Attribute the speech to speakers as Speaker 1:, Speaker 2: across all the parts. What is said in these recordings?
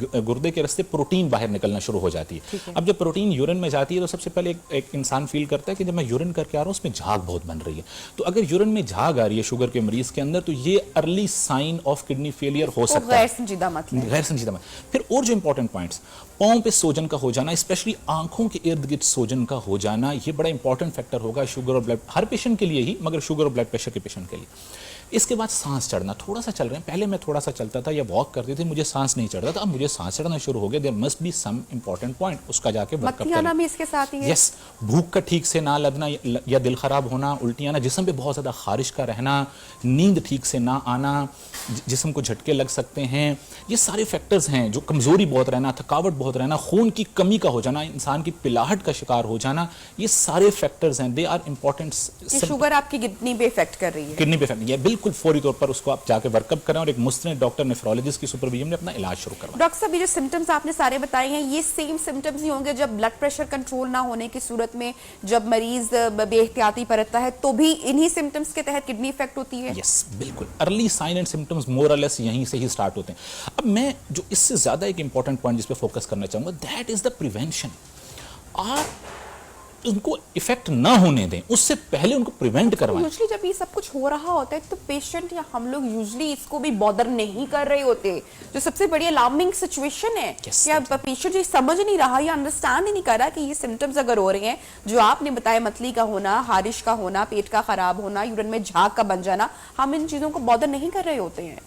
Speaker 1: गुर्दे के रास्ते प्रोटीन बाहर निकलना शुरू हो जाती है। अब जब प्रोटीन यूरिन में जाती है तो सबसे पहले एक इंसान फील करता है कि जब मैं यूरिन करके आ रहा हूँ उसमें झाग बहुत बन रही है। तो अगर यूरिन में झाग आ रही है शुगर के मरीज के अंदर तो ये early sign of kidney failure हो सकता है। गैर संजीदा मत। फिर और जो इंपॉर्टेंट पॉइंट्स, पांव पे सोजन का हो जाना, स्पेशली आंखों के इर्द गिर्द सोजन का हो जाना, ये बड़ा इंपॉर्टेंट फैक्टर होगा शुगर और ब्लड, हर पेशेंट के लिए ही, मगर शुगर और ब्लड प्रेशर के पेशेंट के लिए। इसके बाद सांस चढ़ना, थोड़ा सा चल रहे हैं, पहले मैं थोड़ा सा चलता था या वॉक करती थी, मुझे सांस नहीं चढ़ता था, अब मुझे सांस चढ़ना शुरू हो गया। There must be some important point, उसका जाके वर्कअप करें।
Speaker 2: इसके साथ ही है।
Speaker 1: यस, भूख का ठीक से ना लगना या दिल खराब होना, उल्टियाँ आना, जिस्म पे बहुत ज़्यादा खारिश का रहना, नींद ठीक से ना आना, जिस्म को झटके लग सकते हैं, ये सारे फैक्टर्स हैं। जो कमज़ोरी बहुत रहना, थकावट बहुत रहना, खून की कमी का हो जाना, इंसान की पिलाहट का शिकार हो जाना, ये सारे फैक्टर्स हैं। They are important.
Speaker 2: शुगर आपकी किडनी पे इफेक्ट कर रही है।
Speaker 1: किडनी पे इफेक्ट, ये बिल्कुल फौरी तौर पर उसको आप जाके वर्कअप करें और एक मुस्तनद डॉक्टर नेफ्रोलॉजिस्ट की सुपरविजन में अपना इलाज शुरू करवाएं।
Speaker 2: डॉक्टर साहब, ये जो सिम्टम्स आपने सारे बताए हैं, ये सेम सिम्टम्स ही होंगे जब ब्लड प्रेशर कंट्रोल ना होने की सूरत में, जब मरीज बेएहतियाती बरतता है तो भी इन्हीं सिम्टम्स के तहत किडनी इफेक्ट होती है?
Speaker 1: यस, बिल्कुल। अर्ली साइन एंड सिम्टम्स मोर और लेस यहीं से ही स्टार्ट होते हैं। अब मैं जो इससे ज्यादा एक इंपॉर्टेंट पॉइंट जिस पे फोकस करना चाहूंगा, दैट इज द प्रिवेंशन। आप उनको इफेक्ट ना होने दें, उससे पहले उनको प्रिवेंट करवाएं।
Speaker 2: यूजुअली जब ये सब कुछ हो रहा होता है तो पेशेंट या हम लोग यूजुअली इसको भी बॉदर नहीं कर रहे होते, जो सबसे बड़ी अलार्मिंग सिचुएशन है। या पेशेंट ये समझ नहीं रहा या अंडरस्टैंड ही नहीं कर रहा कि ये सिम्टम्स अगर हो रहे हैं, जो आपने बताया, मतली का होना, हारिश का होना, पेट का खराब होना, यूरिन में झाग का बन जाना, हम इन चीजों को बॉदर नहीं कर रहे होते हैं।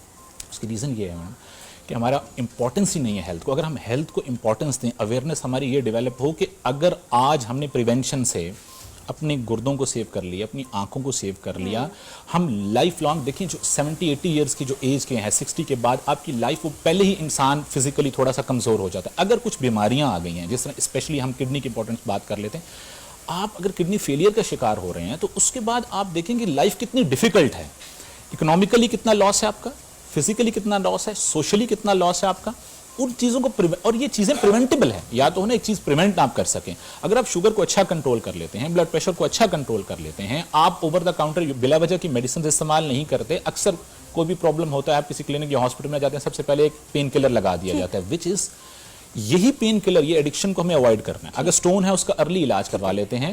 Speaker 1: उसकी रीजन ये है मैडम कि हमारा इंपॉर्टेंस ही नहीं है हेल्थ को। अगर हम हेल्थ को इंपॉर्टेंस दें, अवेयरनेस हमारी ये डेवलप हो कि अगर आज हमने प्रिवेंशन से अपने गुर्दों को सेव कर लिया, अपनी आंखों को सेव कर लिया, हम लाइफ लॉन्ग, देखिए जो 70-80 ईयर्स की जो एज के हैं, 60 के बाद आपकी लाइफ, वो पहले ही इंसान फिजिकली थोड़ा सा कमज़ोर हो जाता है। अगर कुछ बीमारियां आ गई हैं, जिस तरह स्पेशली हम किडनी की इंपॉर्टेंस बात कर लेते हैं, आप अगर किडनी फेलियर का शिकार हो रहे हैं तो उसके बाद आप देखेंगे लाइफ कितनी डिफिकल्ट है। इकोनॉमिकली कितना लॉस है आपका, फिजिकली कितना लॉस है, सोशली कितना लॉस है आपका। उन चीज़ों को और ये चीज़ें प्रिवेंटेबल है, या तो ना एक चीज़ प्रिवेंट आप कर सकें। अगर आप शुगर को अच्छा कंट्रोल कर लेते हैं, ब्लड प्रेशर को अच्छा कंट्रोल कर लेते हैं, आप ओवर द काउंटर बिला वजह की मेडिसिन इस्तेमाल नहीं करते। अक्सर कोई भी प्रॉब्लम होता है, आप किसी क्लिनिक या हॉस्पिटल में जाते हैं, सबसे पहले एक पेन किलर लगा दिया जाता है, विच इज, यही पेन किलर, ये एडिक्शन को हमें अवॉइड करना है। अगर स्टोन है उसका अर्ली इलाज करवा लेते हैं,